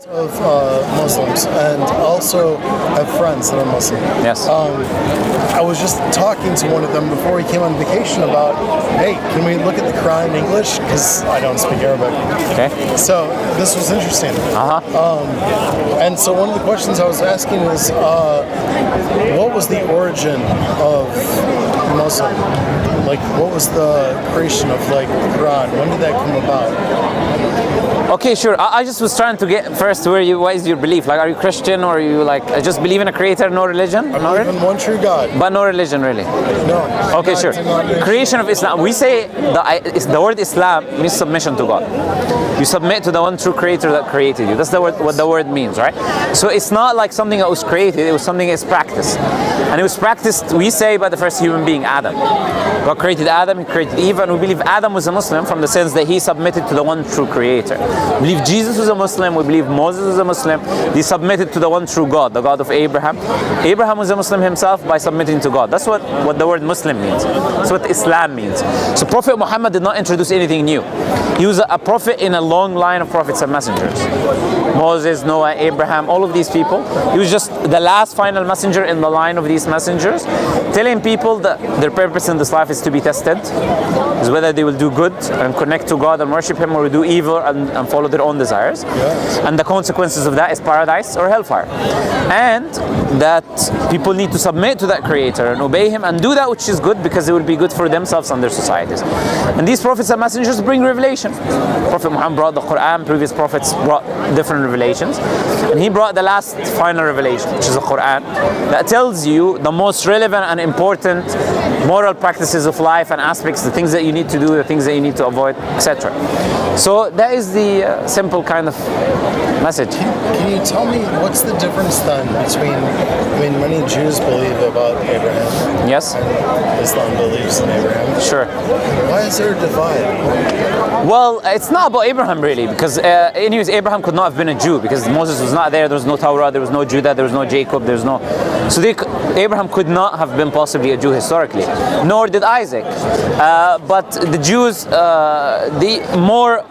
Of Muslims, and also have friends that are Muslim. Yes. I was just talking to one of them before we came on vacation about, hey, can we look at the Quran in English? Because I don't speak Arabic. Okay. So this was interesting. And so one of the questions I was asking was, what was the origin of Muslim? Like, what was the creation of the Quran? When did that come about? Okay, sure. I just was trying to get first what is your belief? Like, are you Christian, or are you just believe in a creator, no religion? I believe in one true God. But no religion, really? No. Okay, sure. Creation of Islam. We say the word Islam means submission to God. You submit to the one true creator that created you. That's what the word means, right? So it's not like something that was created, it was something that's practiced. And it was practiced, we say, by the first human being, Adam. God created Adam, He created Eve, and we believe Adam was a Muslim from the sense that he submitted to the one true creator. We believe Jesus was a Muslim, we believe Moses was a Muslim. He submitted to the one true God, the God of Abraham. Abraham was a Muslim himself by submitting to God. That's what the word Muslim means. That's what Islam means. So Prophet Muhammad did not introduce anything new. He was a prophet in a long line of prophets and messengers. Moses, Noah, Abraham, all of these people. He was just the last final messenger in the line of these messengers, telling people that their purpose in this life is to be tested, is whether they will do good and connect to God and worship Him, or do evil and follow their own desires. Yes. And the consequences of that is paradise or hellfire. And that people need to submit to that creator and obey Him and do that which is good, because it will be good for themselves and their societies. And these prophets and messengers bring revelation. Prophet Muhammad brought the Quran, previous prophets brought different revelations, and he brought the last final revelation, which is the Quran, that tells you the most relevant and important moral practices of life and aspects, the things that you need to do, the things that you need to avoid, etc. So that is the simple kind of message. Can you tell me what's the difference then between, many Jews believe about Abraham. Yes. And Islam believes in Abraham. Sure. Why is there a divide? Well, it's not about Abraham really, because anyways, Abraham could not have been a Jew, because Moses was not there was no Torah, there was no Judah, there was no Jacob, there was no... So Abraham could not have been possibly a Jew historically, nor did Isaac. But the Jews, they more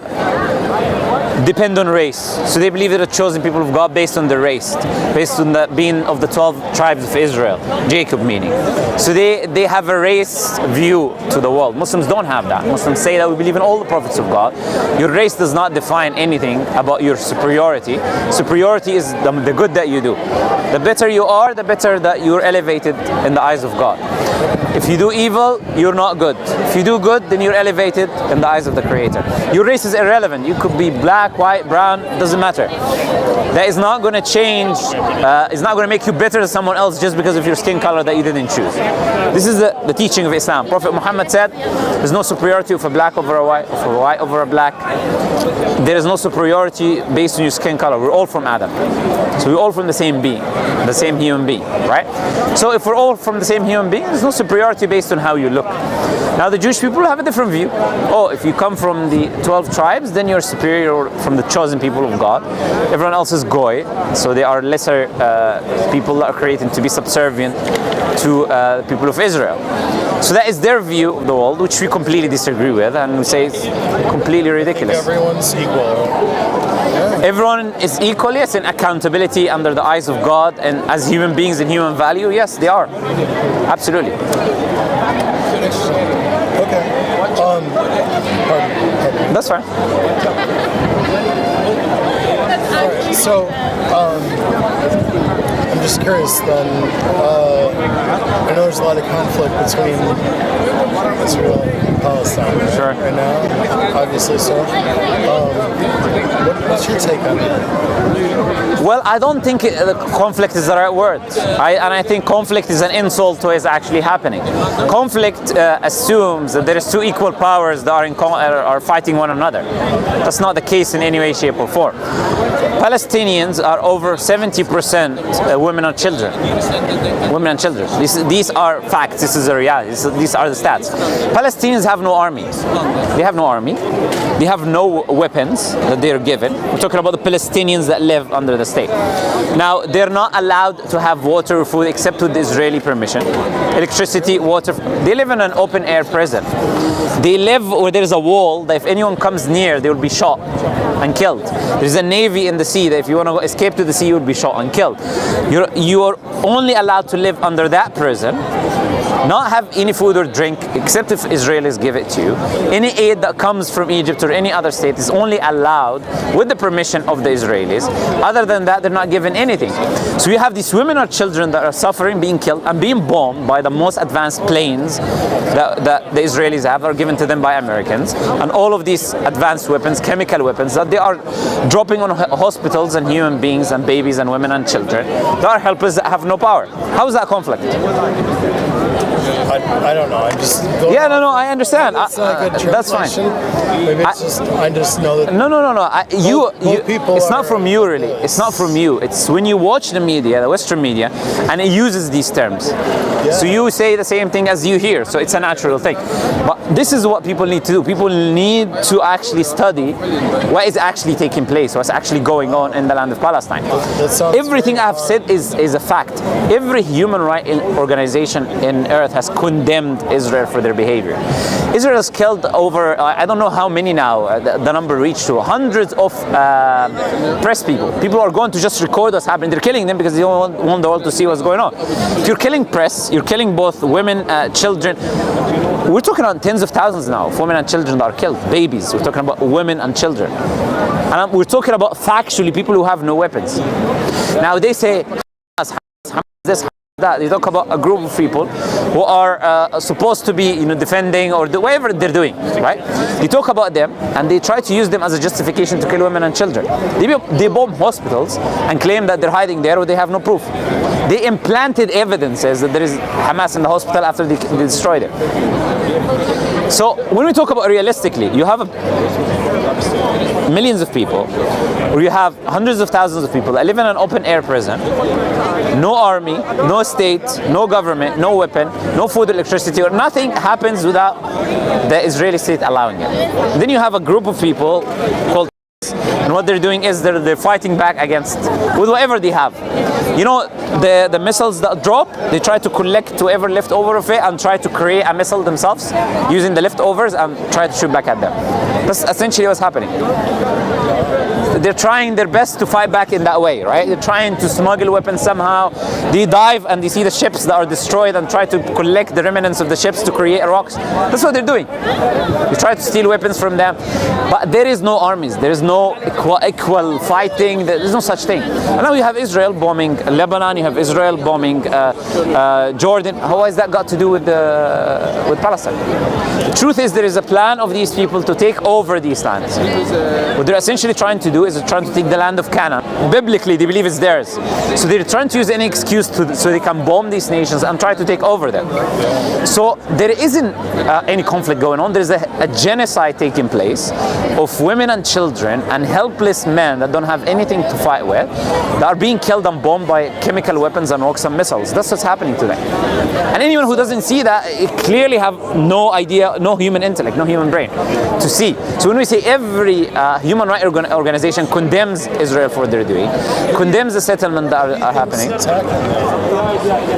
depend on race. So they believe that the chosen people of God based on their race, based on the being of the 12 tribes of Israel, Jacob meaning. So they have a race view to the world. Muslims don't have that. Muslims say that we believe in all the prophets of God. Your race does not define anything about your superiority. Superiority is the good that you do. The better you are, the better that you're elevated in the eyes of God. If you do evil, you're not good. If you do good, then you're elevated in the eyes of the Creator. Your race is irrelevant. You could be black, white, brown, doesn't matter. That is not going to change, it's not going to make you better than someone else just because of your skin color that you didn't choose. This is the teaching of Islam. Prophet Muhammad said, there's no superiority of a black over a white, of a white over a black. There is no superiority based on your skin color. We're all from Adam. So we're all from the same being, the same human being, right? So if we're all from the same human being, there's no superiority based on how you look. Now the Jewish people have a different view. Oh, if you come from the 12 tribes, then you're superior from the chosen people of God. Everyone else is goy, so they are lesser people that are created to be subservient to the people of Israel. So that is their view of the world, which we completely disagree with, and we say it's completely ridiculous. Everyone's equal. Yeah. Everyone is equal, yes, in accountability under the eyes of God, and as human beings in human value, yes, they are. Absolutely. Okay. Pardon. That's fine. Alright, so I'm just curious then, I know there's a lot of conflict between Israel and Palestine right now, obviously so. What's your take on that? Well, I don't think conflict is the right word. And I think conflict is an insult to what is actually happening. Conflict assumes that there is two equal powers that are fighting one another. That's not the case in any way, shape, or form. Palestinians are over 70% women and children. Women and children. These are facts. This is a reality. These are the stats. Palestinians have no army. They have no army. They have no weapons that they are given. We're talking about the Palestinians that live under the state. Now, they're not allowed to have water or food except with Israeli permission. Electricity, water. They live in an open-air prison. They live where there is a wall that if anyone comes near, they will be shot and killed. There's a navy in the sea that if you want to escape to the sea, you would be shot and killed. You're only allowed to live under that prison, not have any food or drink except if Israelis give it to you. Any aid that comes from Egypt or any other state is only allowed with the permission of the Israelis. Other than that, they're not given anything. So you have these women or children that are suffering, being killed and being bombed by the most advanced planes that the Israelis have, are given to them by Americans, and all of these advanced weapons, chemical weapons, that they are dropping on hospitals and human beings and babies and women and children. There are helpers that have no power. How is that conflict? I don't know. I just no, I understand. It's not a good that's fine. Maybe it's I just know that. No. People it's not from you, really. It's not from you. It's when you watch the media, the Western media, and it uses these terms. Yeah. So you say the same thing as you hear. So it's a natural thing. But this is what people need to do. People need to actually study what is actually taking place, what's actually going on in the land of Palestine. Everything I've said is a fact. Every human rights organization in earth has condemned Israel for their behavior. Israel has killed over, I don't know how many now, the number reached to hundreds of press people. People are going to just record what's happening. They're killing them because they don't want the world to see what's going on. If you're killing press, you're killing both women, children. We're talking about tens of thousands now of women and children that are killed, babies. We're talking about women and children. And we're talking about factually people who have no weapons. Now they say, this, that. They talk about a group of people who are supposed to be, defending or whatever they're doing, right? They talk about them and they try to use them as a justification to kill women and children. They bomb hospitals and claim that they're hiding there or they have no proof. They implanted evidences that there is Hamas in the hospital after they destroyed it. So when we talk about realistically, you have millions of people, or you have hundreds of thousands of people that live in an open air prison, no army, no state, no government, no weapon, no food, electricity, or nothing happens without the Israeli state allowing it. Then you have a group of people called, and what they're doing is they're fighting back against with whatever they have. The missiles that drop, they try to collect whatever left over of it and try to create a missile themselves using the leftovers and try to shoot back at them. That's essentially what's happening. They're trying their best to fight back in that way, right? They're trying to smuggle weapons somehow. They dive and they see the ships that are destroyed and try to collect the remnants of the ships to create rocks. That's what they're doing. They try to steal weapons from them. But there is no armies. There is no equal fighting. There is no such thing. And now you have Israel bombing Lebanon. You have Israel bombing Jordan. How has that got to do with Palestine? The truth is there is a plan of these people to take over these lands. What they're essentially trying to do is they're trying to take the land of Canaan. Biblically, they believe it's theirs. So they're trying to use any excuse so they can bomb these nations and try to take over them. So there isn't any conflict going on. There's a genocide taking place of women and children and helpless men that don't have anything to fight with, that are being killed and bombed by chemical weapons and rocks and missiles. That's what's happening today. And anyone who doesn't see that, it clearly have no idea, no human intellect, no human brain to see. So when we say every human rights organization condemns Israel for what they're doing, condemns the settlement that are happening.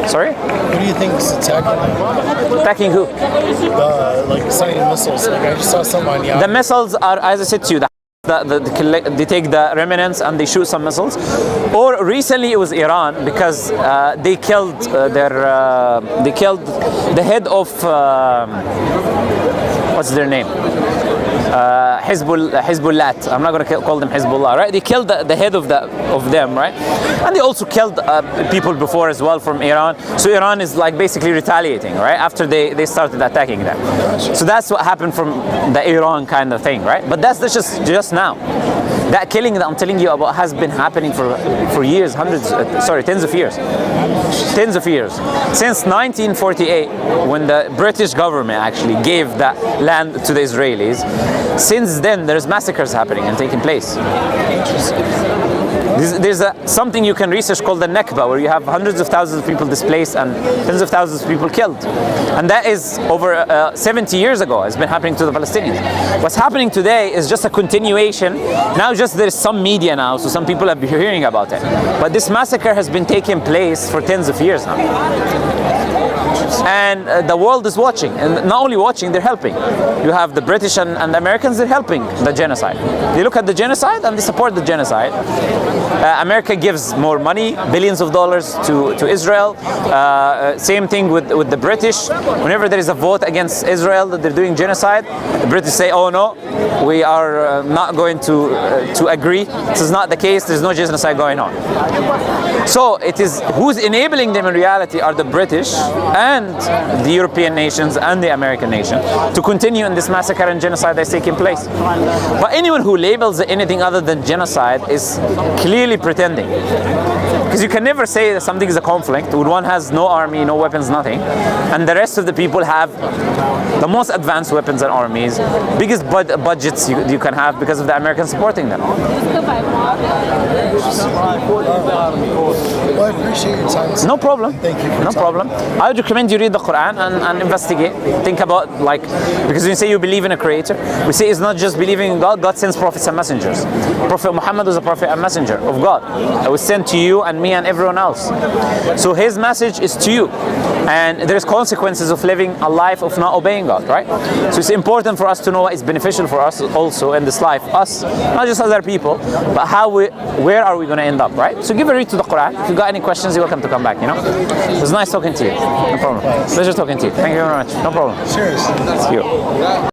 Sorry? Who do you think is attacking? Attacking who? Like sending missiles. Like I just saw something on the missiles are, as I said to you, they take the remnants and they shoot some missiles. Or recently it was Iran because they killed the head of what's their name? Hezbollah. I'm not going to call them Hezbollah, right? They killed the head of them, right? And they also killed people before as well from Iran. So Iran is like basically retaliating, right? After they started attacking them. So that's what happened from the Iran kind of thing, right? But that's just now. That killing that I'm telling you about has been happening for years, tens of years. Tens of years. Since 1948, when the British government actually gave that land to the Israelis, since then there's massacres happening and taking place. There's something you can research called the Nakba, where you have hundreds of thousands of people displaced and tens of thousands of people killed. And that is over 70 years ago. It's been happening to the Palestinians. What's happening today is just a continuation. Now just there's some media now, so some people have been hearing about it. But this massacre has been taking place for tens of years now. And the world is watching, and not only watching, they're helping. You have the British and the Americans, they're helping the genocide. They look at the genocide and they support the genocide. America gives more money, billions of dollars to Israel. Same thing with the British. Whenever there is a vote against Israel that they're doing genocide, the British say, oh no, we are not going to agree. This is not the case. There's no genocide going on. So it is who's enabling them in reality are the British and the European nations and the American nation to continue in this massacre and genocide that's taking place. But anyone who labels it anything other than genocide is clearly pretending. Because you can never say that something is a conflict when one has no army, no weapons, nothing, and the rest of the people have the most advanced weapons and armies, biggest budgets you can have because of the Americans supporting them. Well, I appreciate your time. No problem. Thank you. No problem. I would recommend you read the Quran and investigate. Think about, like, because when you say you believe in a creator, we say it's not just believing in God. God sends prophets and messengers. Prophet Muhammad was a prophet and messenger of God. It was sent to you and me and everyone else. So his message is to you. And there's consequences of living a life of not obeying God, right? So it's important for us to know what is beneficial for us also in this life. Us, not just other people, but where are we going to end up, right? So give a read to the Quran. If you got any questions, you're welcome to come back, you know? It was nice talking to you. No problem. Pleasure talking to you. Thank you very much. No problem. Cheers. Thank you.